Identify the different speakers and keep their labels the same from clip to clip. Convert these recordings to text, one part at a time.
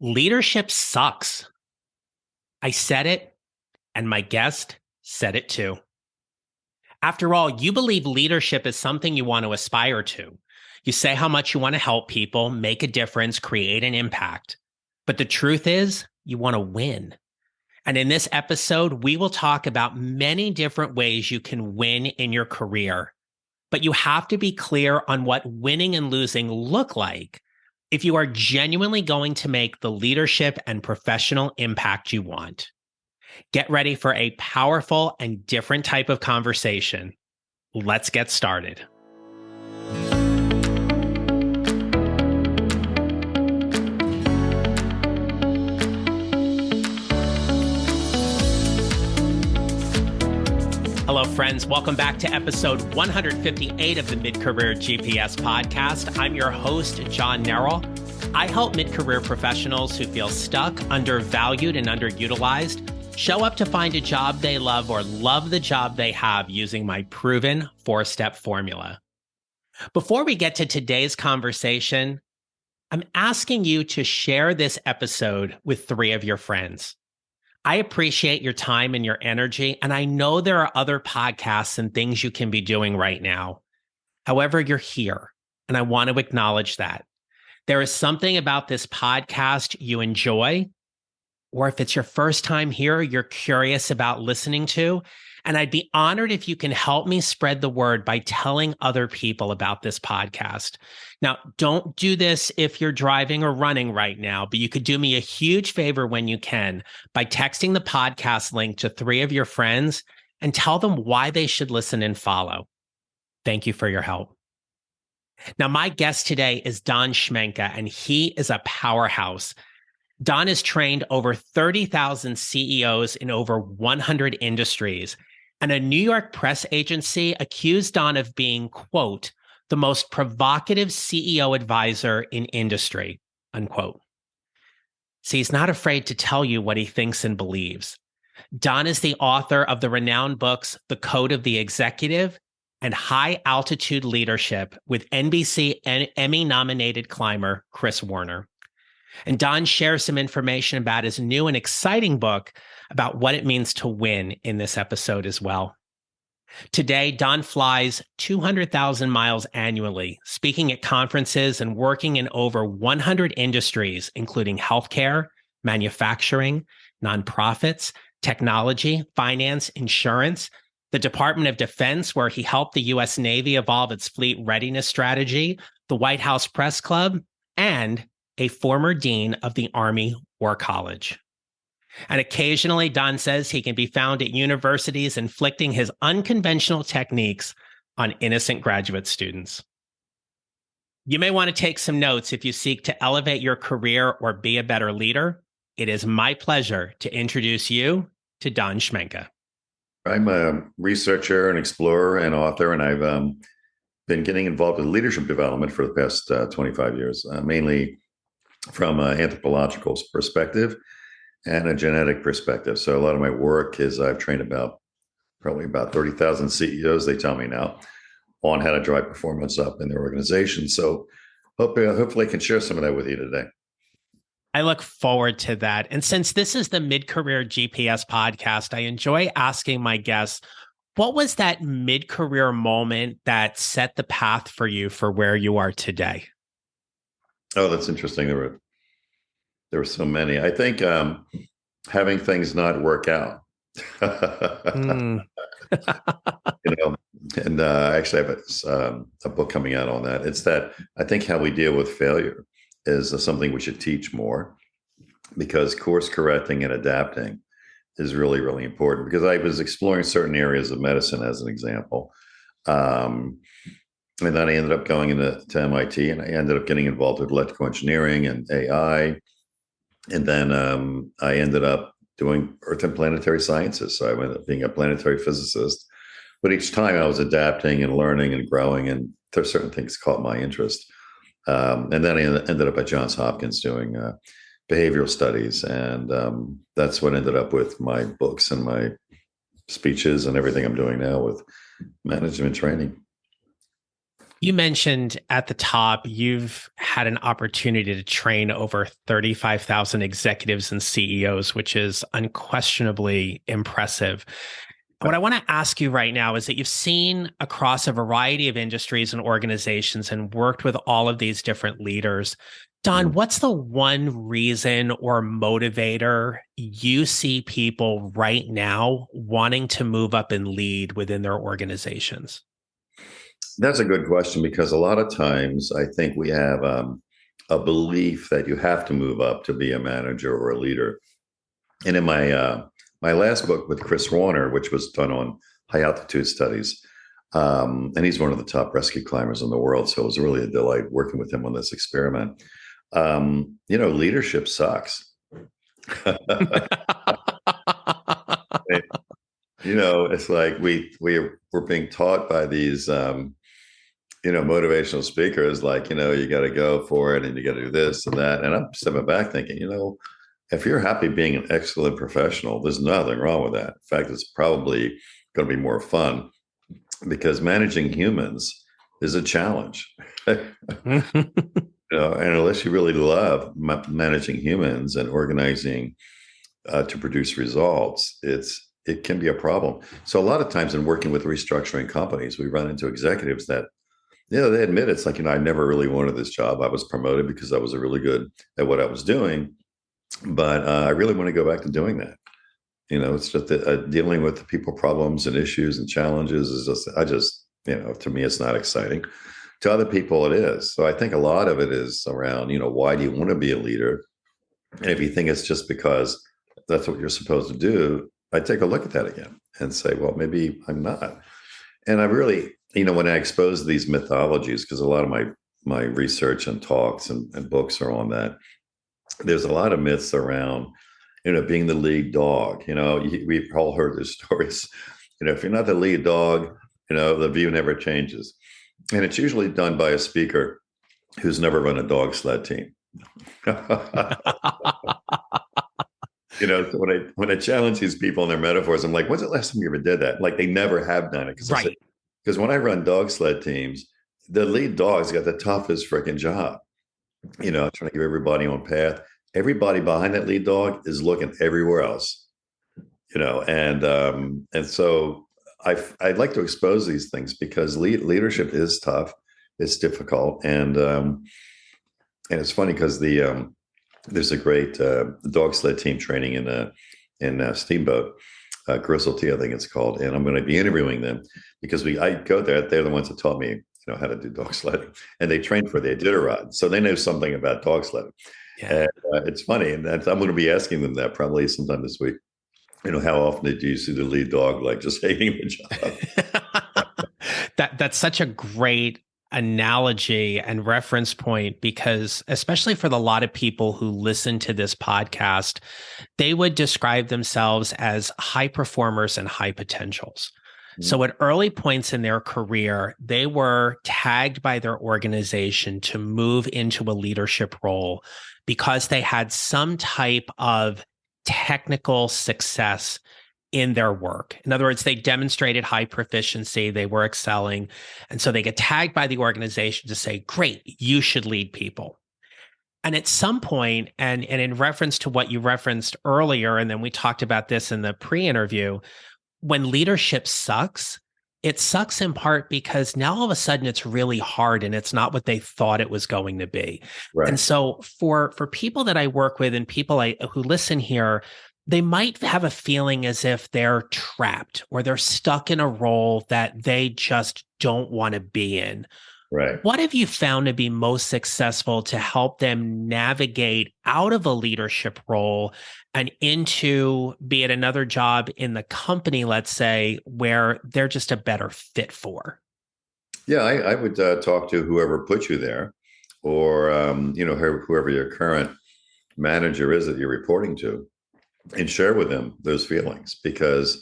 Speaker 1: Leadership sucks. I said it, and my guest said it too. After all, you believe leadership is something you want to aspire to. You say how much you want to help people, make a difference, create an impact. But the truth is, you want to win. And in this episode, we will talk about many different ways you can win in your career. But you have to be clear on what winning and losing look like if you are genuinely going to make the leadership and professional impact you want. Get ready for a powerful and different type of conversation. Let's get started. Hello, friends. Welcome back to episode 158 of the Mid-Career GPS podcast. I'm your host, John Nerrill. I help mid-career professionals who feel stuck, undervalued, and underutilized show up to find a job they love or love the job they have using my proven 4-step formula. Before we get to today's conversation, I'm asking you to share this episode with 3 of your friends. I appreciate your time and your energy, and I know there are other podcasts and things you can be doing right now. However, you're here, and I want to acknowledge that. There is something about this podcast you enjoy, or if it's your first time here, you're curious about listening to, and I'd be honored if you can help me spread the word by telling other people about this podcast. Now, don't do this if you're driving or running right now, but you could do me a huge favor when you can by texting the podcast link to 3 of your friends and tell them why they should listen and follow. Thank you for your help. Now, my guest today is Don Schmincke, and he is a powerhouse. Don has trained over 30,000 CEOs in over 100 industries, and a New York press agency accused Don of being, quote, the most provocative CEO advisor in industry, unquote. See, he's not afraid to tell you what he thinks and believes. Don is the author of the renowned books, The Code of the Executive and High Altitude Leadership with NBC and Emmy-nominated climber Chris Warner. And Don shares some information about his new and exciting book about what it means to win in this episode as well. Today, Don flies 200,000 miles annually, speaking at conferences and working in over 100 industries, including healthcare, manufacturing, nonprofits, technology, finance, insurance, the Department of Defense, where he helped the U.S. Navy evolve its fleet readiness strategy, the White House Press Club, and a former dean of the Army War College. And occasionally, Don says he can be found at universities inflicting his unconventional techniques on innocent graduate students. You may want to take some notes if you seek to elevate your career or be a better leader. It is my pleasure to introduce you to Don Schmincke.
Speaker 2: I'm a researcher and explorer and author, and I've been getting involved with leadership development for the past 25 years, mainly from an anthropological perspective and a genetic perspective. So a lot of my work is I've trained probably about 30,000 CEOs, they tell me now, on how to drive performance up in their organization. So hopefully I can share some of that with you today.
Speaker 1: I look forward to that. And since this is the Mid-Career GPS podcast, I enjoy asking my guests, what was that mid-career moment that set the path for you for where you are today?
Speaker 2: Oh, that's interesting. There were so many. I think having things not work out. And I actually have a book coming out on that. It's that I think how we deal with failure is something we should teach more, because course correcting and adapting is really, really important. Because I was exploring certain areas of medicine as an example. And then I ended up going to MIT, and I ended up getting involved with electrical engineering and AI. And then I ended up doing Earth and planetary sciences. So I ended up being a planetary physicist. But each time I was adapting and learning and growing, and there's certain things caught my interest. And then I ended up at Johns Hopkins doing behavioral studies. And that's what ended up with my books and my speeches and everything I'm doing now with management training.
Speaker 1: You mentioned at the top, you've had an opportunity to train over 35,000 executives and CEOs, which is unquestionably impressive. What I want to ask you right now is that you've seen across a variety of industries and organizations and worked with all of these different leaders. Don, what's the one reason or motivator you see people right now wanting to move up and lead within their organizations?
Speaker 2: That's a good question, because a lot of times I think we have a belief that you have to move up to be a manager or a leader. And in my last book with Chris Warner, which was done on high altitude studies, and he's one of the top rescue climbers in the world, so it was really a delight working with him on this experiment. Leadership sucks. It's like we're being taught by these motivational speakers, like, you got to go for it and you got to do this and that. And I'm stepping back thinking, if you're happy being an excellent professional, there's nothing wrong with that. In fact, it's probably going to be more fun, because managing humans is a challenge. And unless you really love managing humans and organizing to produce results, it can be a problem. So a lot of times in working with restructuring companies, we run into executives that, they admit it's like, I never really wanted this job. I was promoted because I was really good at what I was doing, but I really want to go back to doing that. It's just dealing with the people problems and issues and challenges is to me, it's not exciting. To other people, it is. So I think a lot of it is around, why do you want to be a leader? And if you think it's just because that's what you're supposed to do, I take a look at that again and say, well, maybe I'm not. And I really, when I expose these mythologies, because a lot of my research and talks and books are on that, there's a lot of myths around, being the lead dog. We've all heard these stories. If you're not the lead dog, the view never changes. And it's usually done by a speaker who's never run a dog sled team. When I challenge these people in their metaphors, I'm like, when's the last time you ever did that? Like, they never have done it.
Speaker 1: Right.
Speaker 2: Because when I run dog sled teams, the lead dog's got the toughest freaking job. Trying to give everybody on path. Everybody behind that lead dog is looking everywhere else. And so I'd like to expose these things, because leadership is tough, it's difficult, and it's funny because there's a great dog sled team training in Steamboat, Gristle-T, I think it's called, and I'm going to be interviewing them, because I go there. They're the ones that taught me how to do dog sledding, and they trained for the Iditarod, so they know something about dog sledding. Yeah. And it's funny, and I'm going to be asking them that probably sometime this week. How often did you see the lead dog just hating the job?
Speaker 1: That's such a great analogy and reference point, because especially for the lot of people who listen to this podcast, they would describe themselves as high performers and high potentials. Mm-hmm. So at early points in their career, they were tagged by their organization to move into a leadership role because they had some type of technical success in their work. In other words, they demonstrated high proficiency, they were excelling. And so they get tagged by the organization to say, great, you should lead people. And at some point, and in reference to what you referenced earlier, and then we talked about this in the pre-interview, when leadership sucks, it sucks in part because now all of a sudden it's really hard and it's not what they thought it was going to be. Right. And so for people that I work with and people who listen here, they might have a feeling as if they're trapped or they're stuck in a role that they just don't want to be in.
Speaker 2: Right.
Speaker 1: What have you found to be most successful to help them navigate out of a leadership role and into, be it another job in the company, let's say, where they're just a better fit for?
Speaker 2: Yeah, I would talk to whoever put you there, or whoever your current manager is that you're reporting to, and share with them those feelings, because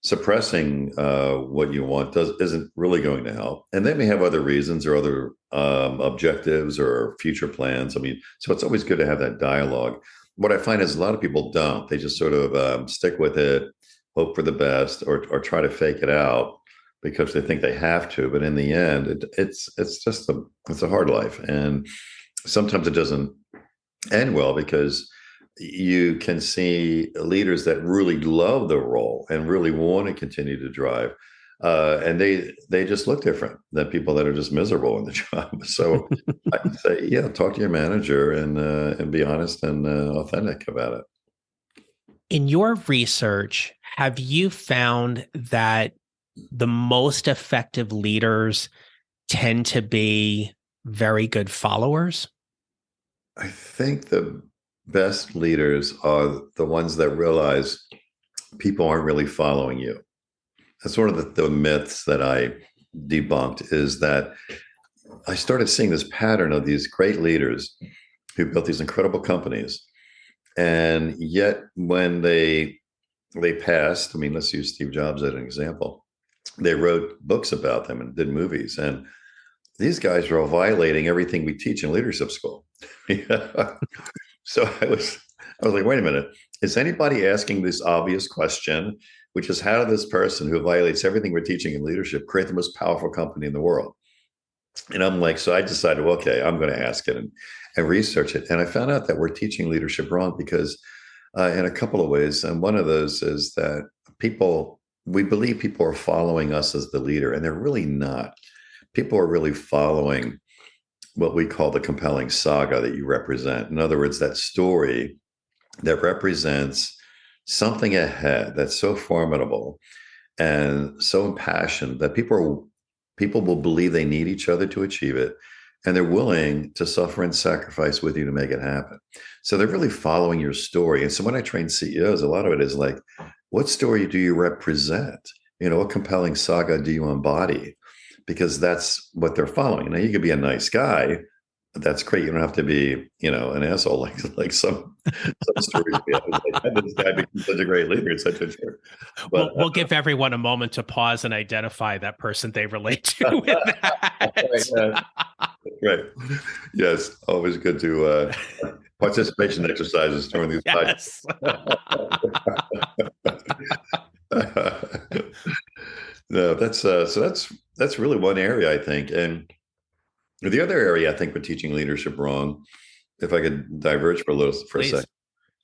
Speaker 2: suppressing what you want isn't really going to help. And they may have other reasons or other objectives or future plans. I mean, so it's always good to have that dialogue. What I find is a lot of people don't. They just sort of stick with it, hope for the best, or try to fake it out, because they think they have to. But in the end, it's a hard life, and sometimes it doesn't end well because you can see leaders that really love the role and really want to continue to drive. And they just look different than people that are just miserable in the job. So I'd say, yeah, talk to your manager and be honest and authentic about it.
Speaker 1: In your research, have you found that the most effective leaders tend to be very good followers?
Speaker 2: I think the best leaders are the ones that realize people aren't really following you. That's one of the myths that I debunked, is that I started seeing this pattern of these great leaders who built these incredible companies. And yet when they passed, I mean, let's use Steve Jobs as an example. They wrote books about them and did movies. And these guys are all violating everything we teach in leadership school. So I was like, wait a minute, is anybody asking this obvious question, which is, how did this person who violates everything we're teaching in leadership create the most powerful company in the world? And I'm like, so I decided, well, okay, I'm going to ask it and research it. And I found out that we're teaching leadership wrong because in a couple of ways. And one of those is that we believe people are following us as the leader, and they're really not. People are really following what we call the compelling saga that you represent. In other words, that story that represents something ahead that's so formidable and so impassioned that people will believe they need each other to achieve it, and they're willing to suffer and sacrifice with you to make it happen. So they're really following your story. And so when I train CEOs, a lot of it is like, what story do you represent? What compelling saga do you embody? Because that's what they're following. Now, you could be a nice guy. That's great. You don't have to be, an asshole like some stories. This guy becomes such a great leader. It's such a jerk. But
Speaker 1: we'll give everyone a moment to pause and identify that person they relate to with that.
Speaker 2: Right. Yes. Always good to participation exercises during these
Speaker 1: yes.
Speaker 2: No, that's really one area, I think. And the other area I think we're teaching leadership wrong, if I could diverge for a second,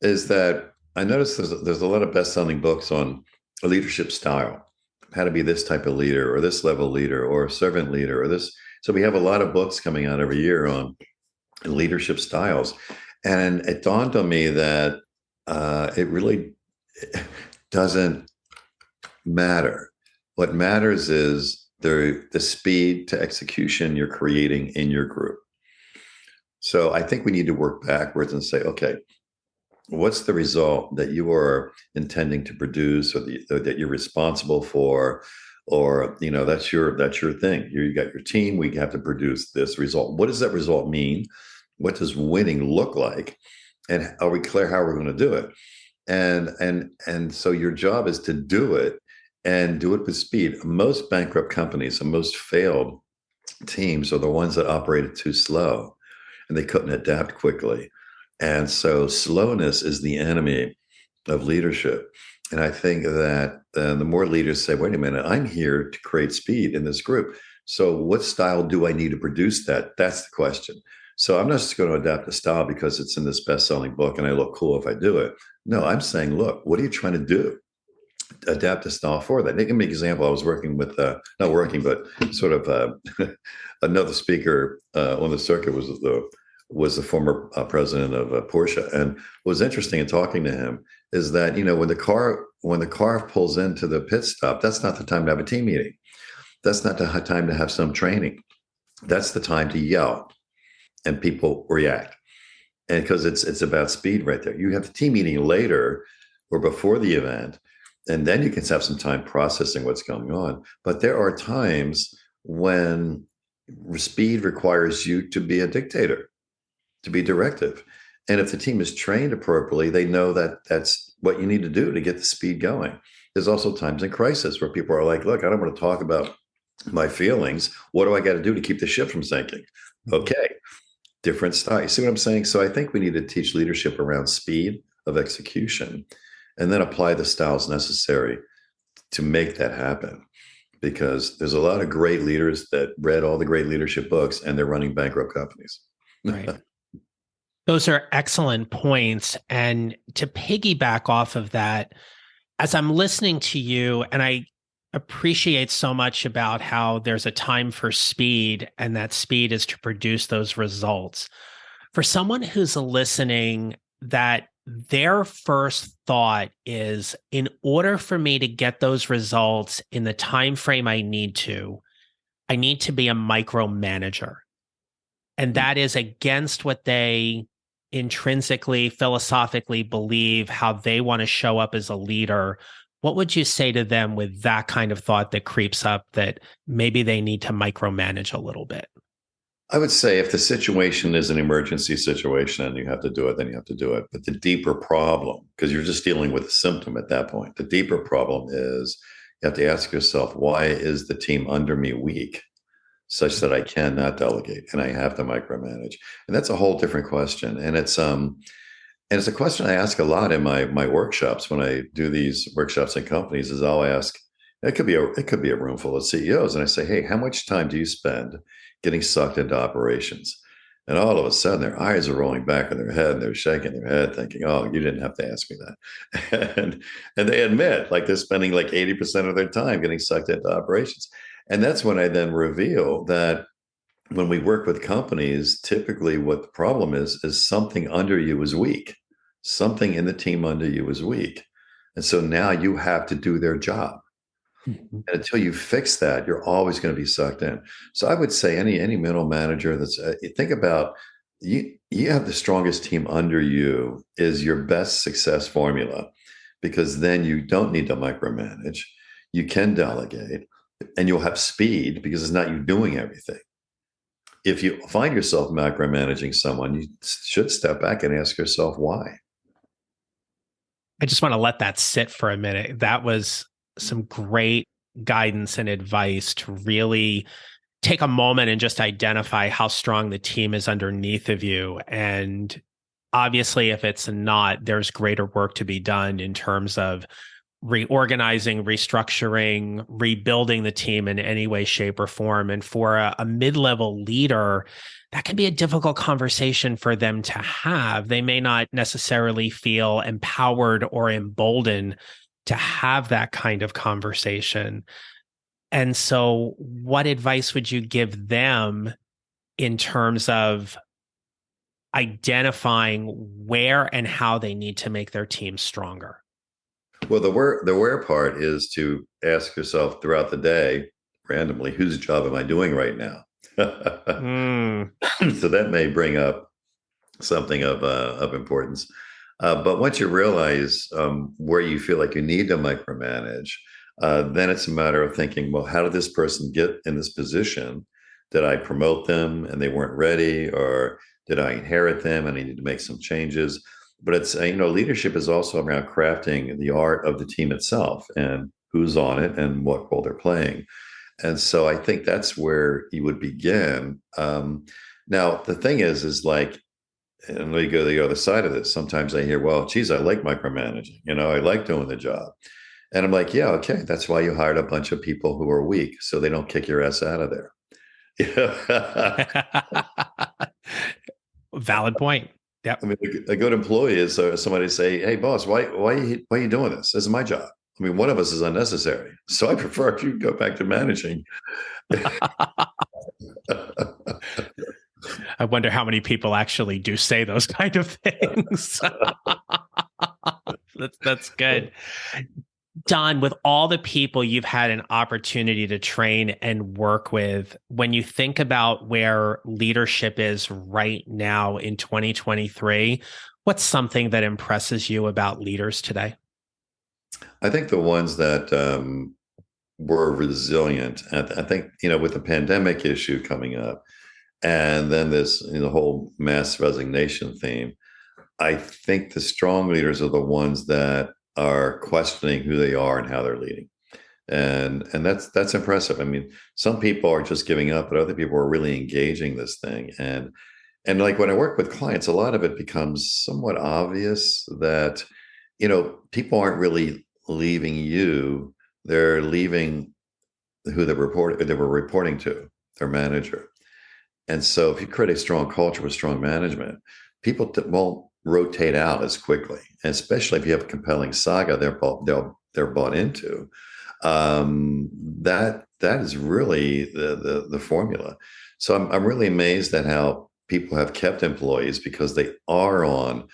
Speaker 2: is that I noticed there's a lot of best-selling books on a leadership style, how to be this type of leader or this level leader or servant leader or this. So we have a lot of books coming out every year on leadership styles. And it dawned on me that it really doesn't matter. What matters is the speed to execution you're creating in your group. So I think we need to work backwards and say, okay, what's the result that you are intending to produce, or that you're responsible for, or that's your thing. You got your team. We have to produce this result. What does that result mean? What does winning look like? And are we clear how we're going to do it? And so your job is to do it, and do it with speed. Most bankrupt companies and most failed teams are the ones that operated too slow, and they couldn't adapt quickly. And so slowness is the enemy of leadership. And I think that the more leaders say, wait a minute, I'm here to create speed in this group. So what style do I need to produce that? That's the question. So I'm not just going to adapt a style because it's in this best-selling book and I look cool if I do it. No, I'm saying, look, what are you trying to do? Adapt a style for that. Give me an example. I was working with, not working, but sort of another speaker on the circuit was the former president of Porsche. And what was interesting in talking to him is that, when the car pulls into the pit stop, that's not the time to have a team meeting. That's not the time to have some training. That's the time to yell and people react. And because it's about speed right there. You have the team meeting later or before the event, and then you can have some time processing what's going on. But there are times when speed requires you to be a dictator, to be directive. And if the team is trained appropriately, they know that that's what you need to do to get the speed going. There's also times in crisis where people are like, look, I don't want to talk about my feelings. What do I got to do to keep the ship from sinking? Okay, different style. You see what I'm saying? So I think we need to teach leadership around speed of execution, and then apply the styles necessary to make that happen. because there's a lot of great leaders that read all the great leadership books and they're running bankrupt companies.
Speaker 1: Right. Those are excellent points. And to piggyback off of that, as I'm listening to you, and I appreciate so much about how there's a time for speed, and that speed is to produce those results. For someone who's listening, that their first thought is, in order for me to get those results in the time frame I need to be a micromanager. And that is against what they intrinsically, philosophically believe, how they want to show up as a leader. What would you say to them with that kind of thought that creeps up, that maybe they need to micromanage a little bit?
Speaker 2: I would say if the situation is an emergency situation and you have to do it, then you have to do it. But the deeper problem, because you're just dealing with a symptom at that point, the deeper problem is you have to ask yourself, why is the team under me weak such that I cannot delegate and I have to micromanage? And that's a whole different question. And it's a question I ask a lot in my workshops when I do these workshops in companies. Is I'll ask, it could be a room full of CEOs, and I say, hey, how much time do you spend getting sucked into operations? And all of a sudden, their eyes are rolling back in their head, and they're shaking their head, thinking, "Oh, you didn't have to ask me that." and they admit, like, they're spending like 80% of their time getting sucked into operations. And that's when I then reveal that when we work with companies, typically what the problem is something under you is weak. Something in the team under you is weak. And so now you have to do their job. And until you fix that, you're always going to be sucked in. So I would say any middle manager that's think about, you have the strongest team under you is your best success formula, because then you don't need to micromanage. You can delegate and you'll have speed because it's not you doing everything. If you find yourself micromanaging someone, you should step back and ask yourself why.
Speaker 1: I just want to let that sit for a minute. That was some great guidance and advice to really take a moment and just identify how strong the team is underneath of you. And obviously, if it's not, there's greater work to be done in terms of reorganizing, restructuring, rebuilding the team in any way, shape, or form. And for a mid-level leader, that can be a difficult conversation for them to have. They may not necessarily feel empowered or emboldened to have that kind of conversation. And so what advice would you give them in terms of identifying where and how they need to make their team stronger?
Speaker 2: Well, the where part is to ask yourself throughout the day, randomly, whose job am I doing right now? So that may bring up something of importance. But once you realize where you feel like you need to micromanage, then it's a matter of thinking, well, how did this person get in this position? Did I promote them and they weren't ready, or did I inherit them and I need to make some changes? But it's, leadership is also around crafting the art of the team itself and who's on it and what role they're playing. And so I think that's where you would begin. Now, the thing is like, and let me go to the other side of this. Sometimes I hear, well, geez, I like micromanaging. I like doing the job. And I'm like, yeah, okay. That's why you hired a bunch of people who are weak, so they don't kick your ass out of there.
Speaker 1: Valid point. Yep.
Speaker 2: I mean, a good employee is somebody say, hey, boss, why are you doing this? This is my job. I mean, one of us is unnecessary. So I prefer if you go back to managing.
Speaker 1: I wonder how many people actually do say those kind of things. That's good. Don, with all the people you've had an opportunity to train and work with, when you think about where leadership is right now in 2023, what's something that impresses you about leaders today?
Speaker 2: I think the ones that were resilient. And I think, with the pandemic issue coming up, and then this, the whole mass resignation theme, I think the strong leaders are the ones that are questioning who they are and how they're leading. And that's impressive. I mean, some people are just giving up, but other people are really engaging this thing. And like when I work with clients, a lot of it becomes somewhat obvious that, people aren't really leaving you. They're leaving who they were reporting to, their manager. And so if you create a strong culture with strong management, people won't rotate out as quickly. And especially if you have a compelling saga they're bought into. That is really the formula. So I'm really amazed at how people have kept employees because they are on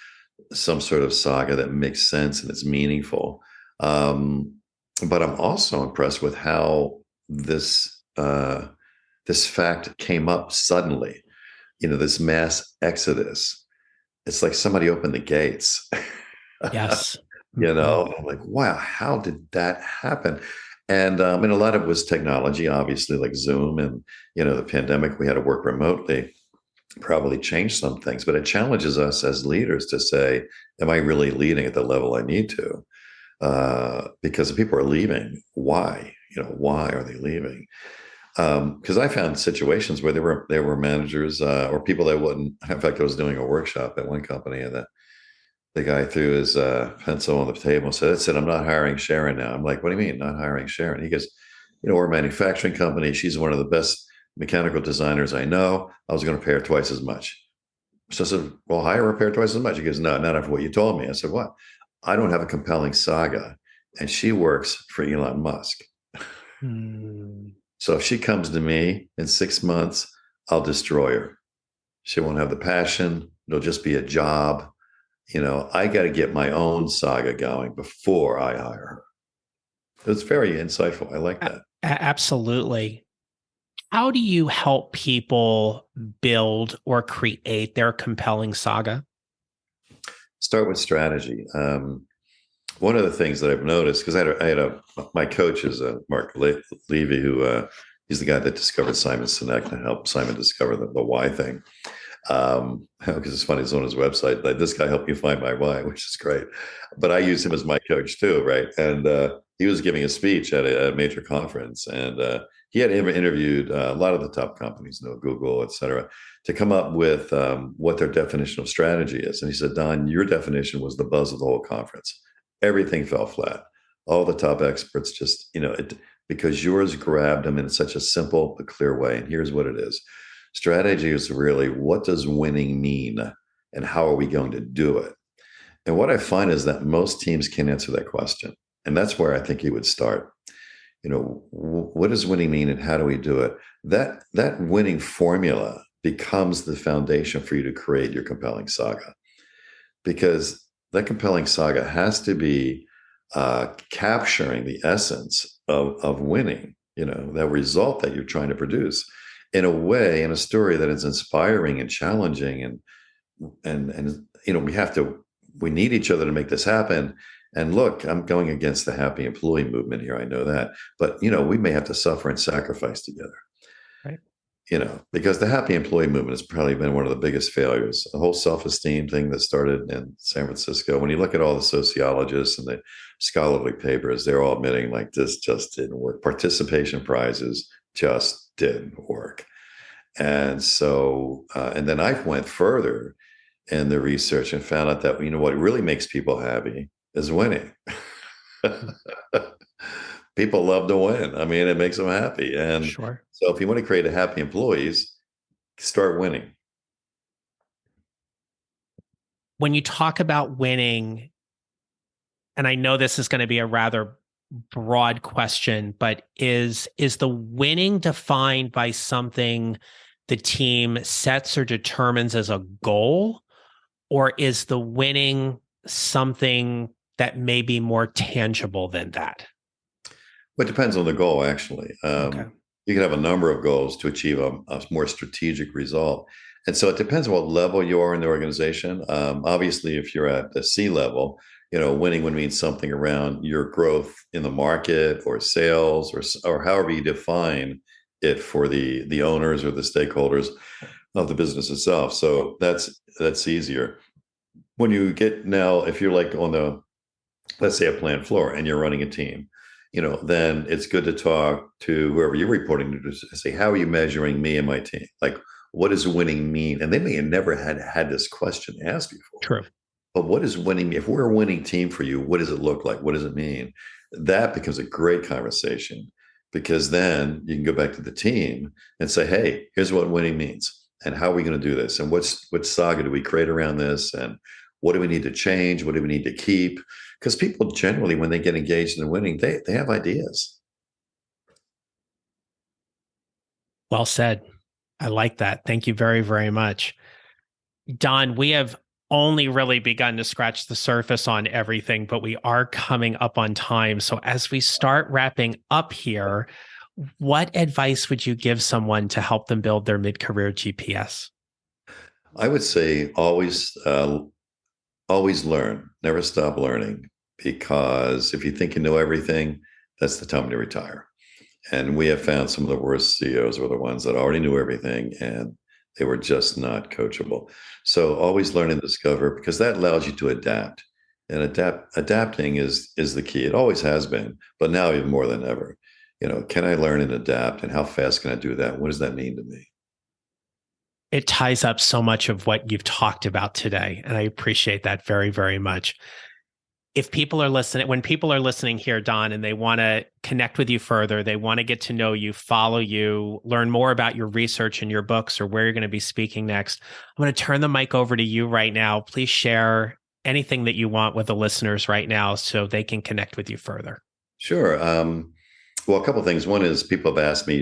Speaker 2: some sort of saga that makes sense and it's meaningful. But I'm also impressed with how this fact came up suddenly. This mass exodus. It's like somebody opened the gates.
Speaker 1: Yes.
Speaker 2: I'm like, wow, how did that happen? And a lot of it was technology, obviously, like Zoom and the pandemic. We had to work remotely. Probably changed some things, but it challenges us as leaders to say, am I really leading at the level I need to? Because if people are leaving, why? Why are they leaving? Because I found situations where there were managers or people that wouldn't. In fact, I was doing a workshop at one company, and the guy threw his pencil on the table and said, I'm not hiring Sharon now. I'm like, what do you mean, not hiring Sharon? He goes, we're a manufacturing company. She's one of the best mechanical designers I know. I was going to pay her twice as much. So I said, well, hire her, pay her twice as much. He goes, no, not after what you told me. I said, what? I don't have a compelling saga. And she works for Elon Musk. So if she comes to me in 6 months, I'll destroy her. She won't have the passion. It'll just be a job. I got to get my own saga going before I hire her. It's very insightful. I like that.
Speaker 1: Absolutely. How do you help people build or create their compelling saga?
Speaker 2: Start with strategy. One of the things that I've noticed, because my coach is Mark Levy, who he's the guy that discovered Simon Sinek and helped Simon discover the why thing. Because it's funny, it's on his website, like, this guy helped you find my why, which is great. But I use him as my coach too, right? And he was giving a speech at a major conference, and he had interviewed a lot of the top companies, Google, et cetera, to come up with what their definition of strategy is. And he said, Don, your definition was the buzz of the whole conference. Everything fell flat. All the top experts just, because yours grabbed them in such a simple but clear way. And here's what it is. Strategy is really, what does winning mean and how are we going to do it? And what I find is that most teams can't answer that question. And that's where I think you would start. What does winning mean and how do we do it? That winning formula becomes the foundation for you to create your compelling saga. Because that compelling saga has to be capturing the essence of winning, that result that you're trying to produce in a way, in a story that is inspiring and challenging. And we need each other to make this happen. And look, I'm going against the happy employee movement here. I know that, but we may have to suffer and sacrifice together.
Speaker 1: Right.
Speaker 2: Because the happy employee movement has probably been one of the biggest failures. The whole self-esteem thing that started in San Francisco. When you look at all the sociologists and the scholarly papers, they're all admitting like this just didn't work. Participation prizes just didn't work. And so, and then I went further in the research and found out that, what really makes people happy is winning. People love to win. I mean, it makes them happy. And
Speaker 1: sure.
Speaker 2: So if you want to create a happy employees, start winning.
Speaker 1: When you talk about winning, and I know this is going to be a rather broad question, but is the winning defined by something the team sets or determines as a goal, or is the winning something that may be more tangible than that?
Speaker 2: Well, it depends on the goal, actually.
Speaker 1: Okay.
Speaker 2: You can have a number of goals to achieve a more strategic result. And so it depends on what level you are in the organization. Obviously, if you're at the C level, winning would mean something around your growth in the market or sales or however you define it for the owners or the stakeholders of the business itself. So that's easier. When you get now, if you're like on the, let's say, a plant floor and you're running a team, then it's good to talk to whoever you're reporting to say, how are you measuring me and my team? Like, what does winning mean? And they may have never had this question asked before.
Speaker 1: True.
Speaker 2: But what is winning? If we're a winning team for you, what does it look like? What does it mean? That becomes a great conversation. because then you can go back to the team and say, hey, here's what winning means. And how are we going to do this? And what saga do we create around this? And what do we need to change? What do we need to keep? Because people generally, when they get engaged in winning, they have ideas.
Speaker 1: Well said. I like that. Thank you very, very much. Don, we have only really begun to scratch the surface on everything, but we are coming up on time. So as we start wrapping up here, what advice would you give someone to help them build their mid-career GPS?
Speaker 2: I would say always learn, never stop learning, because if you think you know everything, that's the time to retire. And we have found some of the worst CEOs were the ones that already knew everything and they were just not coachable. So always learn and discover, because that allows you to adapt. And adapting is the key. It always has been, but now even more than ever. Can I learn and adapt, and how fast can I do that? What does that mean to me?
Speaker 1: It ties up so much of what you've talked about today, and I appreciate that very, very much. If people are listening, when people are listening here, Don, and they want to connect with you further, they want to get to know you, follow you, learn more about your research and your books or where you're going to be speaking next, I'm going to turn the mic over to you right now. Please share anything that you want with the listeners right now so they can connect with you further.
Speaker 2: Sure. Well, a couple of things. One is people have asked me,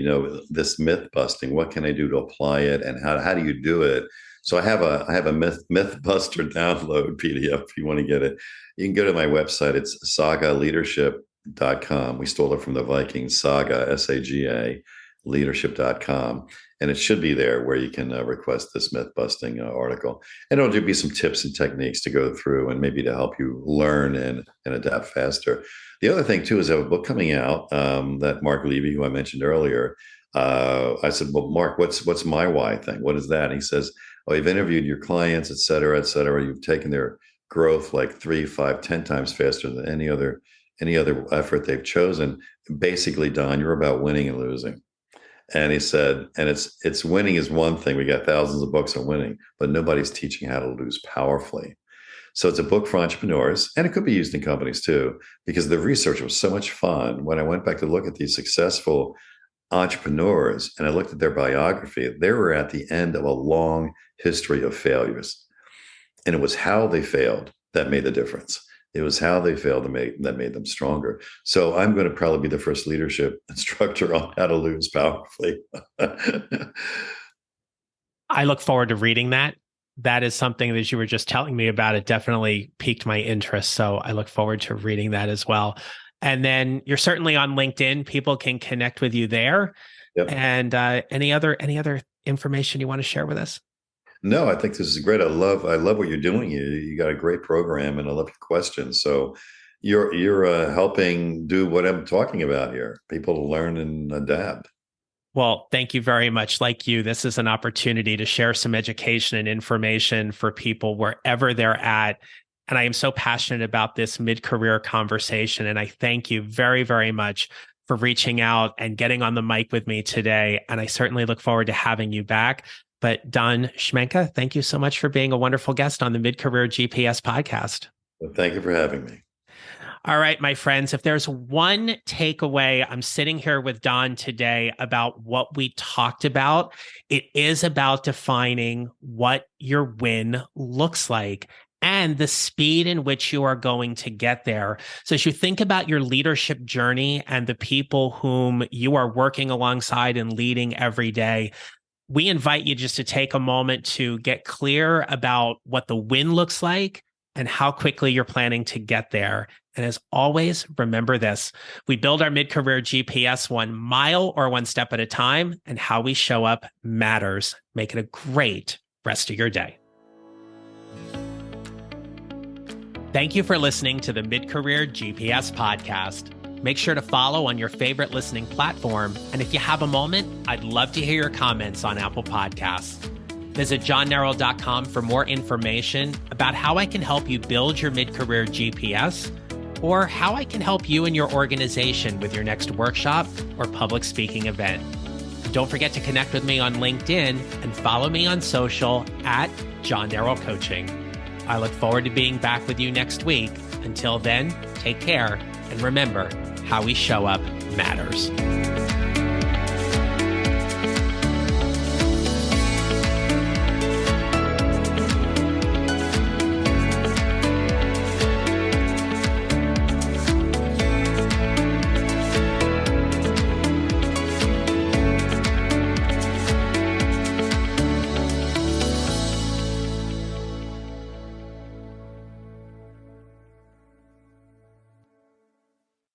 Speaker 2: this myth busting, what can I do to apply it, and how do you do it? So I have a myth buster download PDF if you want to get it. You can go to my website. It's sagaleadership.com. We stole it from the Vikings, Saga, SAGA, leadership.com. And it should be there where you can request this myth busting article. And it'll be some tips and techniques to go through and maybe to help you learn and adapt faster. The other thing, too, is I have a book coming out that Mark Levy, who I mentioned earlier, I said, well, Mark, what's my why thing? What is that? And he says, oh, you've interviewed your clients, et cetera, et cetera. You've taken their growth like 3, 5, 10 times faster than any other effort they've chosen. Basically, Don, you're about winning and losing. And he said, and it's winning is one thing. We got thousands of books on winning, but nobody's teaching how to lose powerfully. So it's a book for entrepreneurs, and it could be used in companies too, because the research was so much fun. When I went back to look at these successful entrepreneurs and I looked at their biography, they were at the end of a long history of failures. And it was how they failed that made the difference. It was how they failed that made them stronger. So I'm going to probably be the first leadership instructor on how to lose powerfully.
Speaker 1: I look forward to reading that. That is something that you were just telling me about. It definitely piqued my interest. So I look forward to reading that as well. And then you're certainly on LinkedIn. People can connect with you there.
Speaker 2: Yep.
Speaker 1: And any other information you want to share with us?
Speaker 2: No, I think this is great. I love what you're doing. You got a great program, and I love your questions. So you're helping do what I'm talking about here. People to learn and adapt.
Speaker 1: Well, thank you very much. Like you, this is an opportunity to share some education and information for people wherever they're at. And I am so passionate about this mid-career conversation. And I thank you very, very much for reaching out and getting on the mic with me today. And I certainly look forward to having you back. But Don Schmincke, thank you so much for being a wonderful guest on the Mid-Career GPS podcast.
Speaker 2: Well, thank you for having me.
Speaker 1: All right, my friends, if there's one takeaway, I'm sitting here with Don today about what we talked about. It is about defining what your win looks like and the speed in which you are going to get there. So as you think about your leadership journey and the people whom you are working alongside and leading every day, we invite you just to take a moment to get clear about what the win looks like and how quickly you're planning to get there. And as always, remember this: we build our mid-career GPS 1 mile or 1 step at a time, and how we show up matters. Make it a great rest of your day. Thank you for listening to the Mid-Career GPS podcast. Make sure to follow on your favorite listening platform. And if you have a moment, I'd love to hear your comments on Apple Podcasts. Visit johnneral.com for more information about how I can help you build your mid-career GPS, or how I can help you and your organization with your next workshop or public speaking event. Don't forget to connect with me on LinkedIn and follow me on social at John Neral Coaching. I look forward to being back with you next week. Until then, take care, and remember, how we show up matters.